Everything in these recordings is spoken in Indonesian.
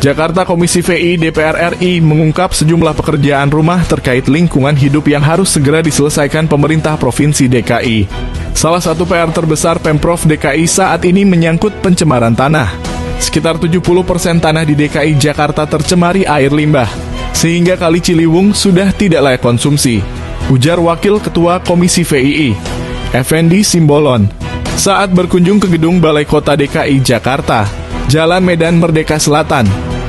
Jakarta Komisi VI DPR RI mengungkap sejumlah pekerjaan rumah terkait lingkungan hidup yang harus segera diselesaikan pemerintah Provinsi DKI. Salah satu PR terbesar Pemprov DKI saat ini menyangkut pencemaran tanah. Sekitar 70% tanah di DKI Jakarta tercemari air limbah, sehingga Kali Ciliwung sudah tidak layak konsumsi, ujar Wakil Ketua Komisi VII, Effendi Simbolon, saat berkunjung ke gedung Balai Kota DKI Jakarta, Jalan Medan Merdeka Selatan,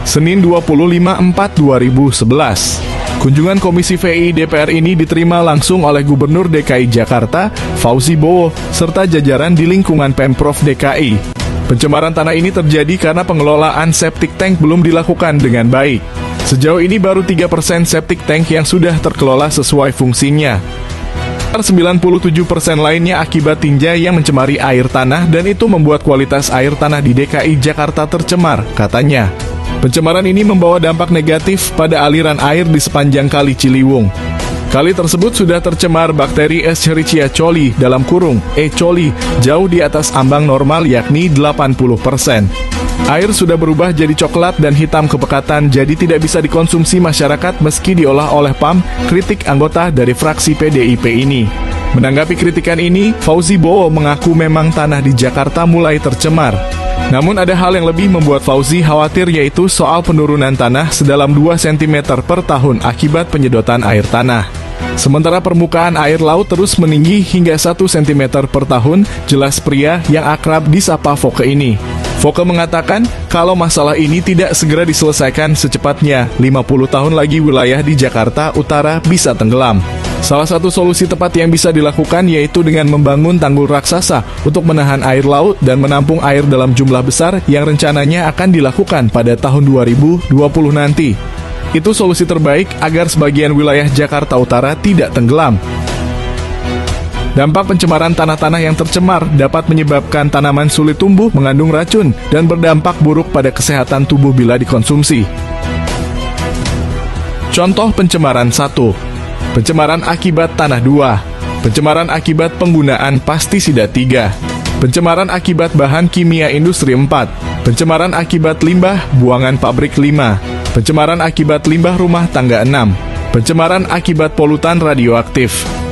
Senin 25/4/2011. Kunjungan Komisi VI DPR ini diterima langsung oleh Gubernur DKI Jakarta, Fauzi Bowo, serta jajaran di lingkungan Pemprov DKI. Pencemaran tanah ini terjadi karena pengelolaan septic tank belum dilakukan dengan baik. Sejauh ini baru 3% septic tank yang sudah terkelola sesuai fungsinya. 97% lainnya akibat tinja yang mencemari air tanah dan itu membuat kualitas air tanah di DKI Jakarta tercemar, katanya. Pencemaran ini membawa dampak negatif pada aliran air di sepanjang Kali Ciliwung. Kali tersebut sudah tercemar bakteri Escherichia coli (E. coli) jauh di atas ambang normal yakni 80%. Air sudah berubah jadi coklat dan hitam kepekatan jadi tidak bisa dikonsumsi masyarakat meski diolah oleh PAM, kritik anggota dari fraksi PDIP ini. Menanggapi kritikan ini, Fauzi Bowo mengaku memang tanah di Jakarta mulai tercemar. Namun ada hal yang lebih membuat Fauzi khawatir yaitu soal penurunan tanah sedalam 2 cm per tahun akibat penyedotan air tanah. Sementara permukaan air laut terus meninggi hingga 1 cm per tahun, jelas pria yang akrab disapa Foke ini. Foke mengatakan kalau masalah ini tidak segera diselesaikan secepatnya, 50 tahun lagi wilayah di Jakarta Utara bisa tenggelam. Salah satu solusi tepat yang bisa dilakukan yaitu dengan membangun tanggul raksasa untuk menahan air laut dan menampung air dalam jumlah besar yang rencananya akan dilakukan pada tahun 2020 nanti. Itu solusi terbaik agar sebagian wilayah Jakarta Utara tidak tenggelam. Dampak pencemaran tanah-tanah yang tercemar dapat menyebabkan tanaman sulit tumbuh, mengandung racun, dan berdampak buruk pada kesehatan tubuh bila dikonsumsi. Contoh pencemaran 1. Pencemaran akibat tanah 2. Pencemaran akibat penggunaan pestisida 3. Pencemaran akibat bahan kimia industri 4. Pencemaran akibat limbah buangan pabrik 5. Pencemaran akibat limbah rumah tangga 6. Pencemaran akibat polutan radioaktif.